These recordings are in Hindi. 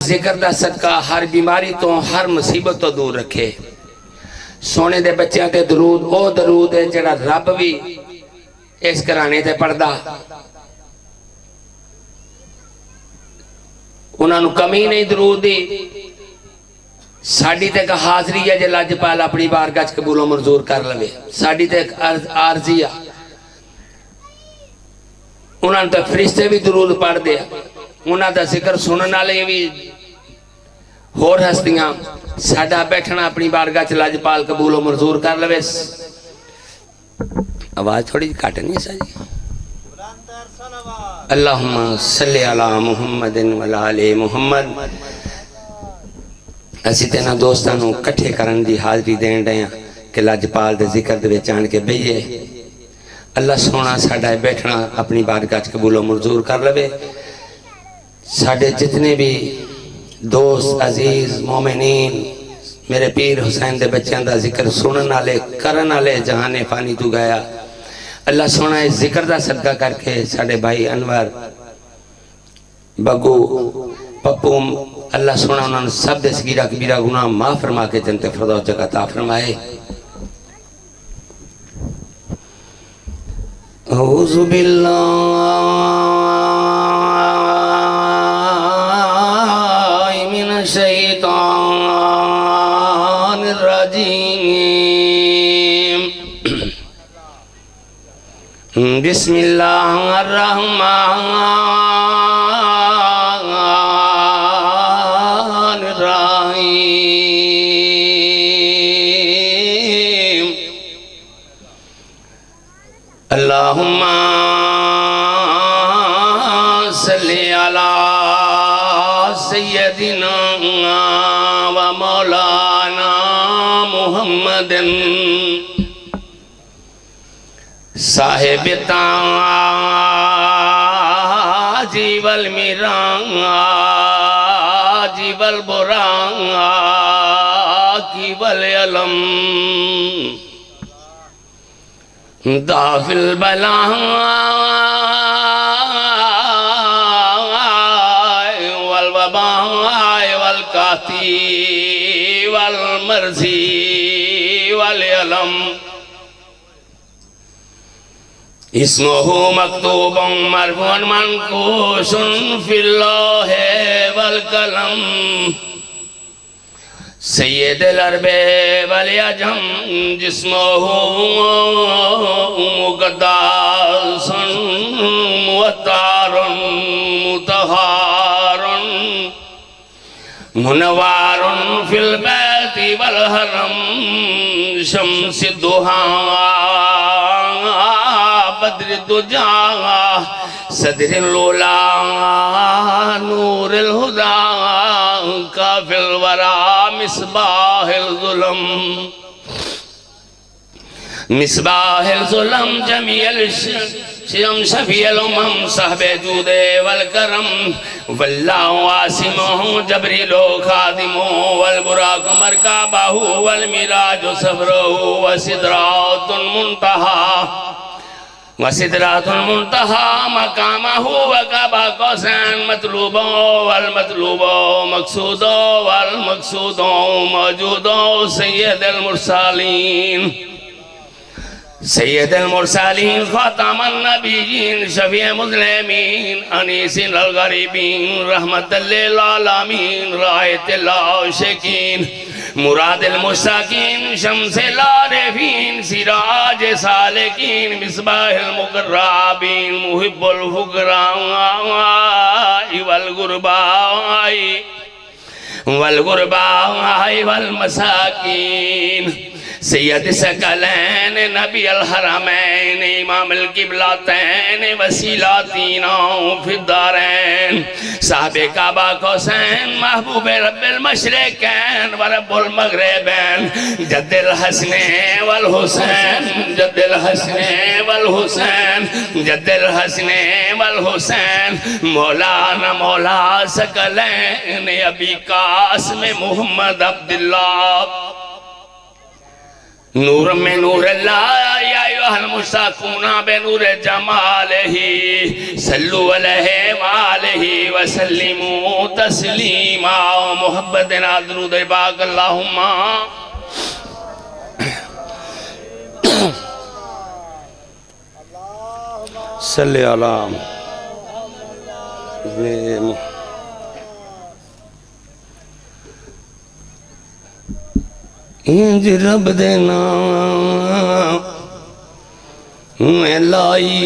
जिक्र दा सदका हर बीमारी तो हर मुसीबत तो दूर रखे। सोने दे बच्चों ते दरूद ओ दरूद है जड़ा रब भी इस घराने ते पढ़दा, उन्होंने कमी नहीं दरूद दी। साड़ी ते एक हाजरी है जे लजपाल अपनी बारगाह च कबूलो मंजूर कर लवे, साड़ी ते एक आरजी आ। उन्होंने तो फरिश्ते भी दरूद पढ़ते, उन्होंने का जिक्र सुनने वाले भी होर हस्तियां। साडा बैठना अपनी बारगाह च लजपाल कबूलो मंजूर कर लवे। आवाज थोड़ी घट नहीं सही। अल्लाहुम्मा सल्ली अला मुहम्मदिन व अला आले मुहम्मद। असी तेना दोस्तां नूं इकट्ठे करन दी हाज़री देन डे कि लजपाल दे जिक्र दे विच आण के बहिए। अल्लाह सोना साडा बैठना अपनी बारगाह च कबूलो मंजूर कर लवे। साडे जितने भी दोस्त अजीज मोमिनीन मेरे पीर हुसैन दे बच्चों का जिक्र सुनने वाले करन वाले जहाने फानी तू गया। अल्लाह सोना इस जिक्र का सदका करके साडे भाई अनवर बग्गू पप्पू अल्लाह सोना उन्होंने सब दे सगीरा कबीरा गुनाह माफ फरमा के जन्नत फिरदौस जगह अता फरमाए। औज़ु बिल्लाहि मिनश शैतानिर रजीम। बिस्मिल्लाहिर रहमानिर रहीम। अल्लाहुम्मा सल्ली अला सय्यदिना व मौलाना मुहम्मदिन साहिब ताजी वल मिराजी वल बुराकी वल अलम दाफिल बला वल वबा वल काती वल मर्जी वल अलम इस्मुहु मक्तूबुन मरफूअन मनकूशुन फिल लौहे वल कलम सय्यदुल अरबे वल अजम जिस्मुहु मुक़द्दसुन मुअत्तरुन मुतहहारुन मुनव्वरुन फिल बैति वल हरम शम्सुद दुहा बद्र दुजा सदरिल उला नूरिल हुदा काफिल वरा मिसबाहिल जुलम मिसबाहिल जुलम जमील शियम शफील उमम साहबे जूदे वल करम वल्लाहु आसिमुहु जबरीलो खादिमु वल बुराक मरकाबाहु वल मिराजु सफरुहु व सिदरातुल मुंतहा वसिदरातुल मुंतहा मकामहु वक़बा कौसैन मतलूबो वल मतलूबो मक़सूदो वल मक़सूदो मौजूदो सय्यदुल मुरसलीन सय्यदुल मुरसलीन ख़ातमुन नबिय्यीन शफ़ीअ मुज़लिमीन अनीसिल गरीबीन रहमतल लिल आलमीन राहतल आशिकीन मुरादिल मुस्ताकीन शम्सिल आरिफीन सिराज सालिकीन मिसबाहिल मुक़र्रबीन मुहिब्बुल फुक़राई वल गुरबाई वल मसाकीन सैयद सकलैन नबी अल हरमैन इमामुल किबलतैन वसीलातीना फिद्दारैन साहिबे काबा कौसैन महबूब रब्बिल मशरिकैन व रब्बुल मग़रिबैन जद्दिल हसने वल हुसैन जद्दिल हसने वल हुसैन जद्दिल हसने वल हुसैन मौलाना मौला सकलैन अबी कासिम मुहम्मद अब्दुल्लाह नूर में नूर अल्लाह या तबहल मुस्ताकूना बेनूर जमालिही सल्लु अलैहि वालिही वसल्लिमू तस्लीमा मोहब्बत नादरूद पाक अल्लाहुम्मा सल्ले अला इंज रब दे नाम लाई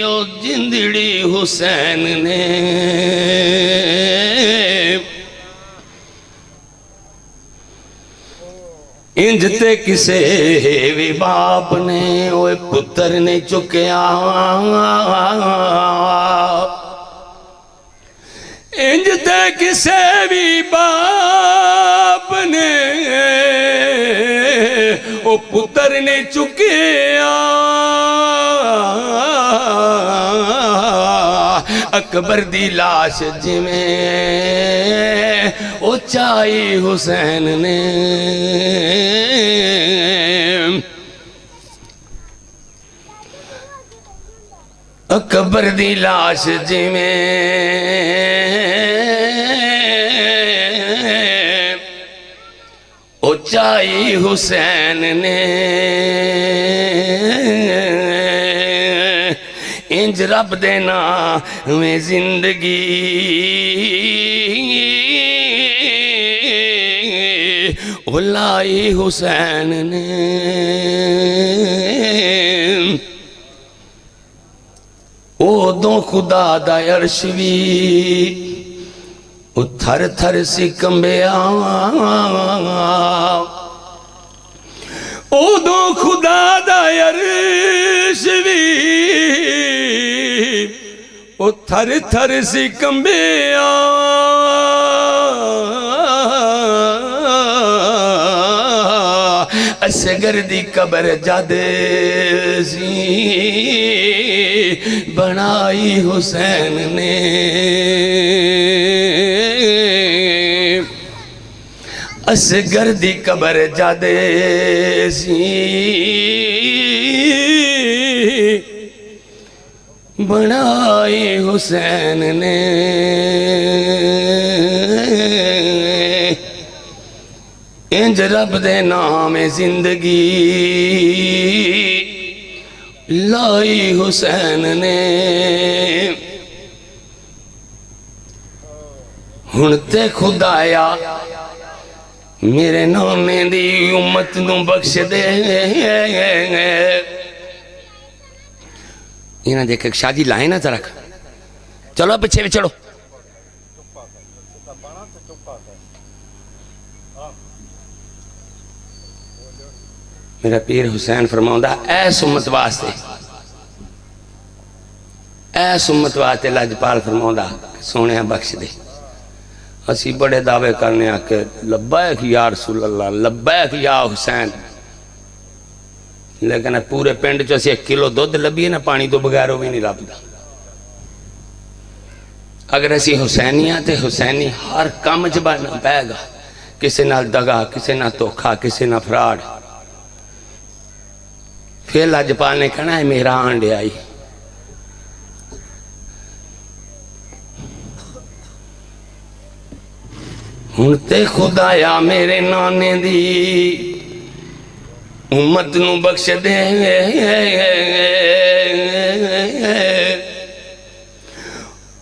ओ जिंदड़ी हुसैन ने इंज ते किसे भी बाप ने ओए पुत्र ने चुकया इंज ते किसे भी बाप ने ओ पुत्र ने चुकया अकबर दी लाश जिमें ओ चाई हुसैन ने अकबर दी लाश जिमें ओ चाई हुसैन ने इंज रब दे नाम में जिंदगी ओ लाई हुसैन ने ओदों खुदा दा अर्श भी ओ थर थर सी कंबिया ओदों खुदा दा अर्श भी ओ थर थर सी कंबिया असगर दी कबर जद सी बनाई हुसैन ने असगर दी कबर जद सी बनाई हुसैन ने इंज रब दे नाम जिंदगी लाई हुसैन ने हुण ते खुदाया मेरे नाने दी उम्मत नू बख्श दे इन्हें देख शादी लाए ना जरा चलो पीछे भी चलो मेरा पीर हुसैन फरमाउंदा ऐस उम्मत वास्ते लजपाल फरमाउंदा सोने बख्श दे असी बड़े दावे करने के लब्बैक या रसूल अल्लाह लब्बैक या हुसैन लेकिन पूरे पिंड च असी 1 किलो दुध लभीए ना पानी तो बगैर भी नहीं लभदा अगर असी हुसैनी हाँ तो हुसैनी हर काम च बनना पैगा किसी नाल दगा किसी नाल धोखा किसी नाल फ्रॉड फिर लजपाल ने कहना है मेरा आंडे आई हुण ते खुदाया मेरे नाने दी उम्मत नू बख्श दे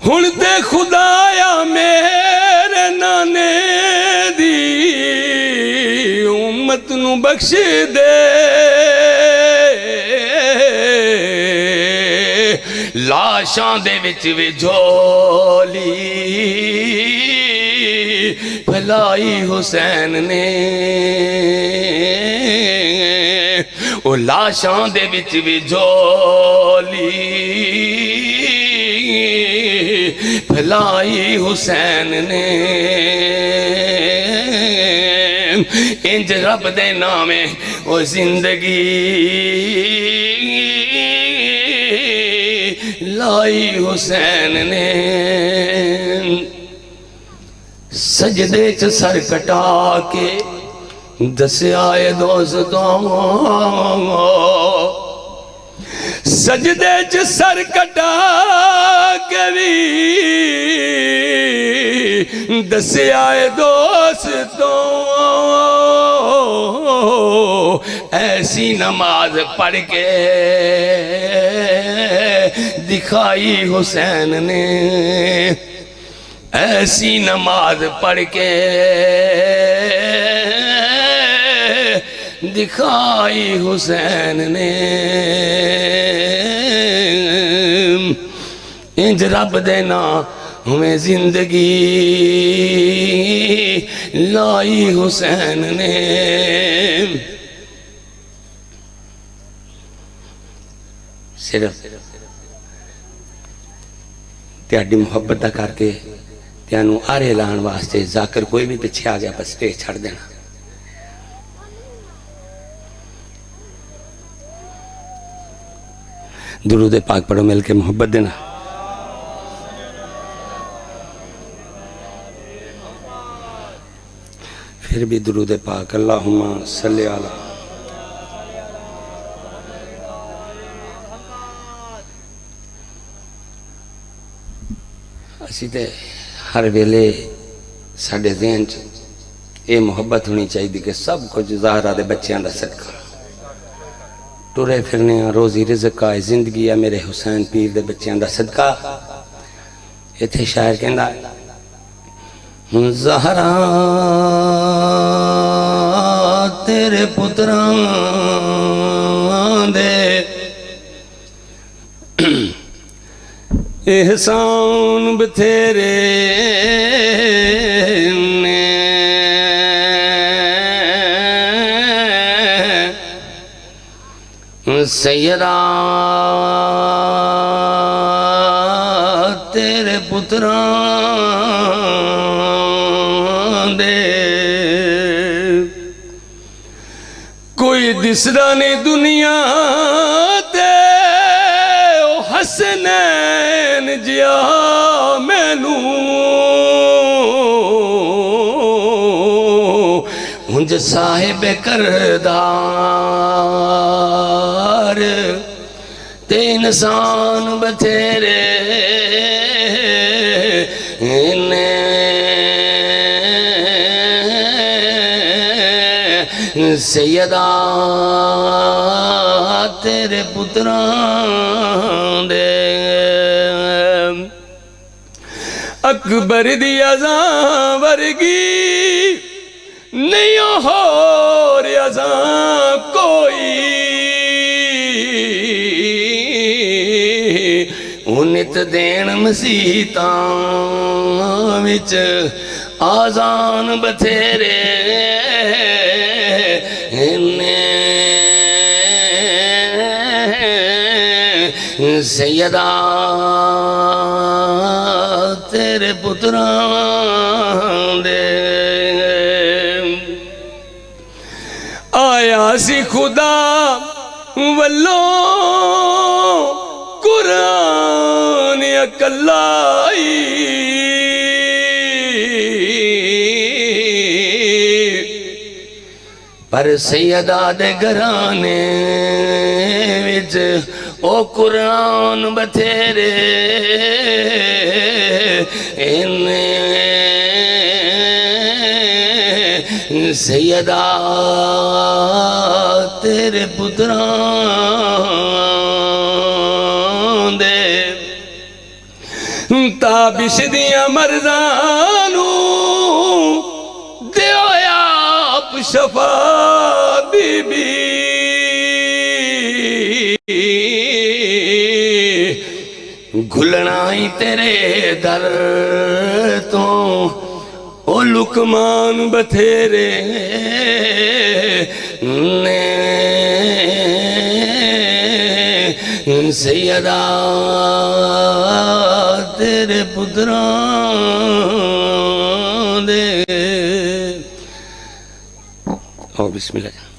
हुण ते खुदाया मेरे नाने दी उम्मत नू बख्श दे लाशां दे विच वी झोली भलाई हुसैन ने ओ लाशां दे विच वी झोली भलाई हुसैन ने इंज रब दे नामे ओ जिंदगी लाई हुसैन ने सजदे च सर कटा के दसिया है दोस्तों सजदे च सर कटा के भी दसिया है दोस्तों ऐसी नमाज पढ़ के दिखाई हुसैन ने ऐसी नमाज पढ़ के दिखाई हुसैन ने इंज रब देना हमें जिंदगी लाई हुसैन ने सिर्फ त्याडी मुहब्बत दा करके त्यानू आरे लाने वास्ते जाकर कोई भी पीछे आ गया बस स्टेज छड़ देना। दुरूद पाक पढ़ो मिल के मोहब्बत देना। फिर भी दुरूद पाक अल्लाहुम्मा सल्ली अला असी ते हर वेले साडे ज़हन च ये मुहब्बत होनी चाहिए कि सब कुछ ज़हरा दे बच्चों का सदका टुरे फिरने रोजी रिज़्क का जिंदगी है मेरे हुसैन पीर दे बच्चों का सदका। इत्थे शायर कहंदा ज़हरा तेरे पुत्रां दे एहसान बथेरे ने सैयदा तेरे पुत्रां दे कोई दिसदा नहीं दुनिया ते हसनैन जिया मैनू हुंज साहिब करदार ते इंसान बथेरे ने सैयदा तेरे पुत्रां दे अकबर दी अज़ां वर्गी नहीं हो अज़ां कोई नित देन मसीतां विच आज़ान बथेरे सैयदा तेरे पुत्रां दे आया सी खुदा वल्लों कुरान अकलाई पर सैयदा दे घराने विच ओ कुरान बथेरे इन्ने सैयदा तेरे पुत्रां दे ताबिश दियां मर्ज़ानू दियो आप शफा बीबी घुलना ही तेरे दर तो ओ लुकमान बथेरे ने सैयदा तेरे पुत्रां दे। ओ बिस्मिल्लाह।